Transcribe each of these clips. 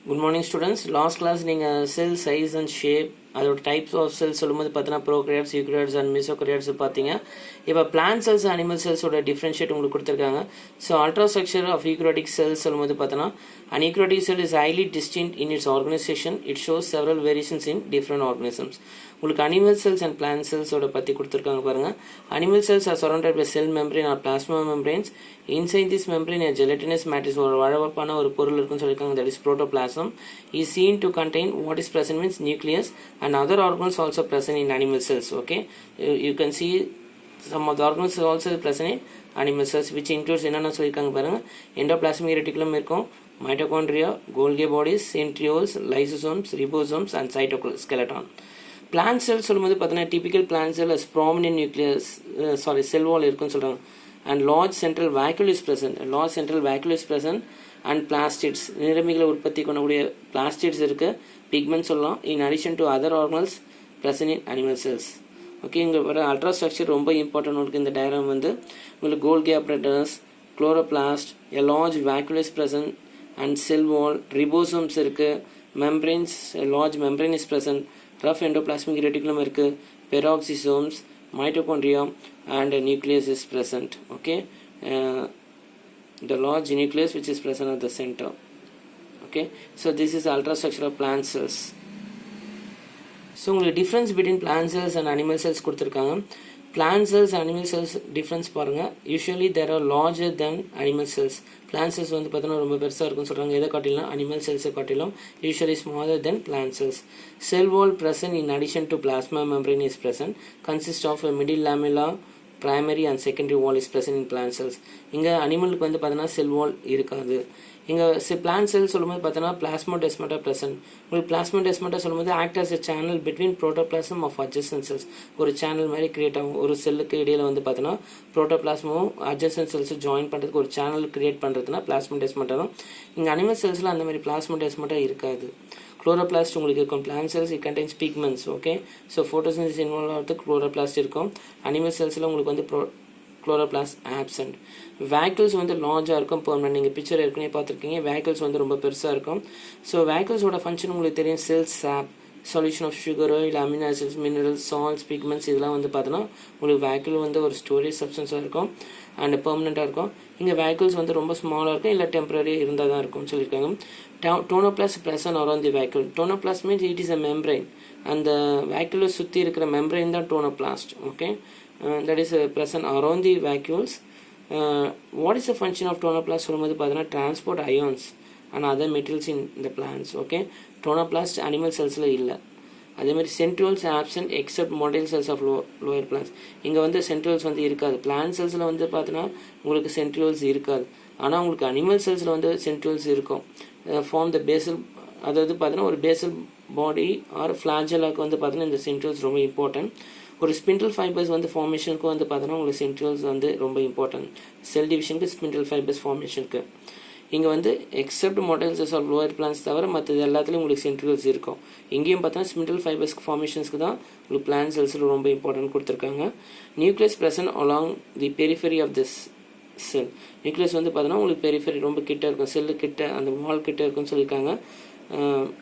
Good morning students. Last class நீங்கள் cell size and shape அதோட types of cells சொல்லும்போது பார்த்தீங்கன்னா prokaryotes, eukaryotes and mesokaryotes பார்த்தீங்க. இப்போ plant cells animal cells ஓட differentiate உங்களுக்கு கொடுத்துருக்காங்க. So ultrastructure of eukaryotic cells சொல்லும்போது பார்த்தீங்கன்னா an eukaryotic cell is highly distinct in its organization. It shows several variations in different organisms. உங்களுக்கு animal cells and plant cells ஓட பற்றி கொடுத்துருக்காங்க பாருங்க. Animal cells are surrounded by cell membrane or plasma membranes. Inside this membrane a gelatinous matrix ஒரு வழவழப்பான ஒரு பொருள் இருக்குன்னு சொல்லியிருக்காங்க, that is protoplasm is seen to contain what is present means nucleus and other organelles also present in animal cells. Okay, you can see some of the organelles also present in animal cells which includes என்னென்ன சொல்லியிருக்காங்க பாருங்க. endoplasmic reticulum இருக்கும், mitochondria, Golgi bodies, centrioles, lysosomes, ribosomes and cytoskeleton. Plant cells சொல்லும்போது பார்த்தீங்கன்னா typical plant cell has prominent nucleus cell wall இருக்குன்னு சொல்றாங்க and large central vacuole is present. A large central vacuole is present and plastids நிறமிகளை உற்பத்தி பண்ணக்கூடிய plastids இருக்கு, pigments சொல்லலாம். in addition to other organelles present in animal cells. Okay, இங்கே வர ultra structure ரொம்ப important இருக்குது. இந்த டயக்ராம் வந்து உங்களுக்கு கோல்கி apparatus, chloroplast, a large vacuole is present and cell wall, ribosomes இருக்கு, membranes, a large membrane is present, rough endoplasmic reticulum இருக்கு, peroxisomes, mitochondria and a nucleus is present. Okay, the large nucleus which is present at the center. Okay, so this is ultrastructure of plant cells. So உங்களுக்கு difference between plant cells and animal cells கொடுத்துருக்காங்க. Plant cells and animal cells difference பாருங்க. Usually there are larger than animal cells. Plant cells வந்து பார்த்தீங்கன்னா ரொம்ப பெருசாக இருக்குன்னு சொல்கிறாங்க. எதை காட்டிலும் animal cells காட்டிலும் usually smaller than plant cells. Cell wall present in addition to plasma membrane is present. Consists of a middle lamella, primary and secondary wall is present in plant cells. இங்கே அனிமலுக்கு வந்து பார்த்தீங்கன்னா செல் வால் இருக்காது. இங்கே plant செல் சொல்லும்போது பார்த்தீங்கன்னா plasmodesmata present. உங்களுக்கு plasmodesmata சொல்லும்போது act as a channel between protoplasm of adjacent cells. ஒரு சேனல் மாதிரி கிரியேட் ஆகும். ஒரு செல்லுக்கு இடையில வந்து பார்த்தீங்கன்னா புரோட்டோபிளாஸ்மும் அட்ஜசன்ட் செல்ஸும் ஜாயின் பண்ணுறதுக்கு ஒரு சேனல் கிரியேட் பண்ணுறதுனா பிளாஸ்மோடெஸ்மாட்டா தான். இங்கே அனிமல் செல்ஸில் அந்த மாதிரி பிளாஸ்மோடெஸ்மாட்டா இருக்காது. குளோரோபிளாஸ்ட் உங்களுக்கு இருக்கும். Plant cells it contains pigments. Okay, so photosynthesis involve ஆகிறதுக்கு குளோரோபிளாஸ்ட் இருக்கும். அனிமல் செல்ஸில் உங்களுக்கு வந்து குளோரோபிளாஸ்ட் ஆப்சென்ட். வேக்கிள்ஸ் வந்து லார்ஜாக இருக்கும், பெர்மனன்ட். நீங்கள் பிக்சர் ஏற்கனவே பார்த்துருக்கீங்க. வேக்கிள்ஸ் வந்து ரொம்ப பெருசாக இருக்கும். ஸோ வேக்கிள்ஸோட ஃபங்க்ஷன் உங்களுக்கு தெரியும், செல்ஸ் சாப், சொல்யூஷன் ஆஃப் சுகரோ இல்லை amino acids, minerals, salts, pigments இதெல்லாம் வந்து பார்த்தோன்னா உங்களுக்கு வேக்கிள் வந்து ஒரு ஸ்டோரேஜ் சப்ஸ்டன்ஸாக இருக்கும் அண்ட் பெர்மனெண்ட்டாக இருக்கும். இங்கே வேக்கிள்ஸ் வந்து ரொம்ப ஸ்மாலாக இருக்கும், இல்லை டெம்பரரி இருந்தால் தான் இருக்கும்னு சொல்லியிருக்காங்க. Tonoplast present around the vacuole. Tonoplast means it is a membrane. அந்த vacuole சுற்றி இருக்கிற membrane தான் tonoplast. Okay, that is present around the vacuoles. What is the function of tonoplast சொல்லும்போது பார்த்தீங்கன்னா transport ions and other materials in the plants. Okay, tonoplast animal செல்ஸில் இல்லை. அதேமாதிரி centrioles absent except motile cells of lower plants. இங்கே வந்து centrioles வந்து இருக்காது. Plant செல்ஸில் வந்து பார்த்தீங்கன்னா உங்களுக்கு சென்ட்ரியோல்ஸ் இருக்காது. ஆனால் உங்களுக்கு அனிமல் செல்ஸில் வந்து சென்ட்ரியோல்ஸ் இருக்கும். ஃபார்ம் த பேசல், அதாவது பார்த்தீங்கன்னா ஒரு பேசல் பாடி ஆர் ஃப்ளாஜெல்லாக்கு வந்து பார்த்தீங்கன்னா இந்த சென்ட்ரியோல்ஸ் ரொம்ப இம்பார்ட்டன்ட். ஒரு ஸ்பிண்டில் ஃபைபர்ஸ் வந்து ஃபார்மேஷனுக்கு வந்து பார்த்தீங்கன்னா உங்களுக்கு சென்ட்ரியோல்ஸ் வந்து ரொம்ப இம்பார்ட்டன்ட். செல் டிவிஷனுக்கு ஸ்பிண்டில் ஃபைபர்ஸ் ஃபார்மேஷனுக்கு இங்கே வந்து except motile cells of lower plants தவிர மற்றது எல்லாத்துலேயும் உங்களுக்கு சென்ட்ரியோல்ஸ் இருக்கும். இங்கேயும் பார்த்தீங்கன்னா ஸ்பிண்டில் ஃபைபர்ஸ் ஃபார்மேஷன்ஸ்க்கு தான் உங்களுக்கு பிளான்ட் செல்ஸில் ரொம்ப இம்பார்ட்டன்ட் கொடுத்துருக்காங்க. Nucleus present along the periphery of this cell. Nucleus வந்து பார்த்தீங்கன்னா உங்களுக்கு பெரிஃபெரி ரொம்ப கிட்ட இருக்கும், செல்லு கிட்ட, அந்த வால் கிட்ட இருக்குன்னு சொல்லியிருக்காங்க.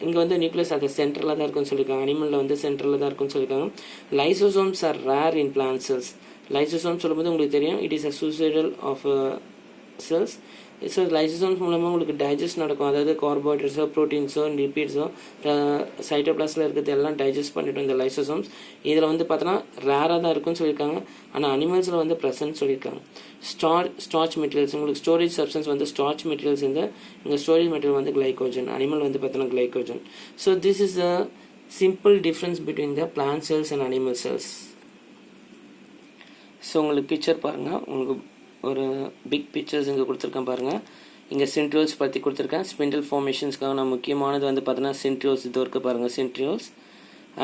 இங்கே வந்து நியூக்ளியஸ் அது சென்ட்ரலில் தான் இருக்குன்னு சொல்லியிருக்காங்க. அனிமலில் வந்து சென்ட்ரலில் தான் இருக்குன்னு சொல்லியிருக்காங்க. Lysosomes are rare in plant cells. Lysosomes சொல்லும்போது உங்களுக்கு தெரியும், it is associated of cells. So lysosomes மூலமாக உங்களுக்கு டைஜஸ்ட் நடக்கும். அதாவது கார்போஹைட்ரேட்ஸோ, ப்ரோட்டீன்ஸோ, லிப்பிட்ஸோ, சைட்டோபிளாஸ்மில் இருக்கிறது எல்லாம் டைஜஸ்ட் பண்ணிவிட்டு இந்த லைசோசோம்ஸ் இதில் வந்து பார்த்தோன்னா ரேராக தான் இருக்குன்னு சொல்லியிருக்காங்க. ஆனால் அனிமல்ஸில் வந்து ப்ரெசன்ட் சொல்லியிருக்காங்க. ஸ்டார்ச் மெட்டீரியல்ஸ், உங்களுக்கு ஸ்டோரேஜ் சப்ஸ்டன்ஸ் வந்து ஸ்டார்ச் மெட்டீரியல்ஸ். இங்கே ஸ்டோரேஜ் மெட்டீரியல் வந்து கிளைகோஜன், அனிமல் வந்து பார்த்தோன்னா glycogen. So this is the simple difference between the plant cells and animal cells. ஸோ உங்களுக்கு பிக்சர் பாருங்கள், உங்களுக்கு ஒரு பிக் பிக்சர்ஸ் இங்கே கொடுத்துருக்கேன் பாருங்கள். இங்கே சென்ட்ரியோல்ஸ் பற்றி கொடுத்துருக்கேன். ஸ்பிண்டில் ஃபார்மேஷன்ஸ்க்காக நான் முக்கியமானது வந்து பார்த்தீங்கன்னா சென்ட்ரியோல்ஸ் இது இருக்குது பாருங்கள், சென்ட்ரியோல்ஸ்.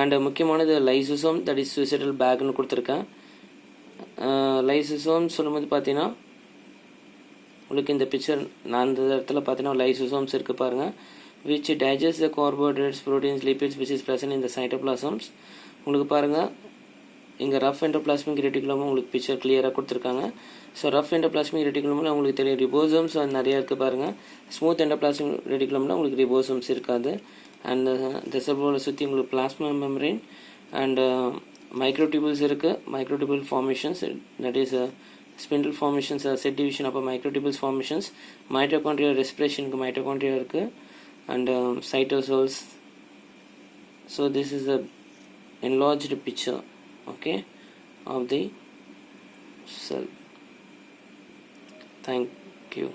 அண்ட் முக்கியமானது லைசோசோம், தட் இஸ் சூசைடல் பேக்னு கொடுத்துருக்கேன். லைசோசோம் சொல்லும்போது பார்த்தீங்கன்னா உங்களுக்கு இந்த பிக்சர் நான் அந்த இடத்துல பார்த்தீங்கன்னா லைசோசோம்ஸ் இருக்குது பாருங்கள். Which digest the carbohydrates, proteins, lipids which is present in the cytoplasms. உங்களுக்கு பாருங்கள் இங்கே ரஃப் எண்டோபிளாஸ்மிக் ரெட்டிகுலம் உங்களுக்கு பிக்சர் கிளியராக கொடுத்துருக்காங்க. ஸோ ரஃப் எண்டோபிளாஸ்மிக் ரெட்டிகுலமில் உங்களுக்கு தெரியும் ரிபோசோம்ஸ் நிறையா இருக்குது பாருங்கள். ஸ்மூத் எண்டோபிளாஸ்மிக் ரெட்டிகுலமில் உங்களுக்கு ரிபோசோம்ஸ் இருக்காது. அண்ட் தசைபோலை சுற்றி உங்களுக்கு பிளாஸ்மா மெம்பரேன் அண்ட் மைக்ரோடியூபிள்ஸ் இருக்குது. Microtubule formations, that is spindle formations, cell division, அப்போ மைக்ரோடியூபிள்ஸ் ஃபார்மேஷன்ஸ். மைட்டோகாண்ட்ரியா ரெஸ்பிரேஷனுக்கு மைட்டோகாண்ட்ரியா இருக்குது. And cytosols. So this is a enlarged picture, okay, of the cell. Thank you.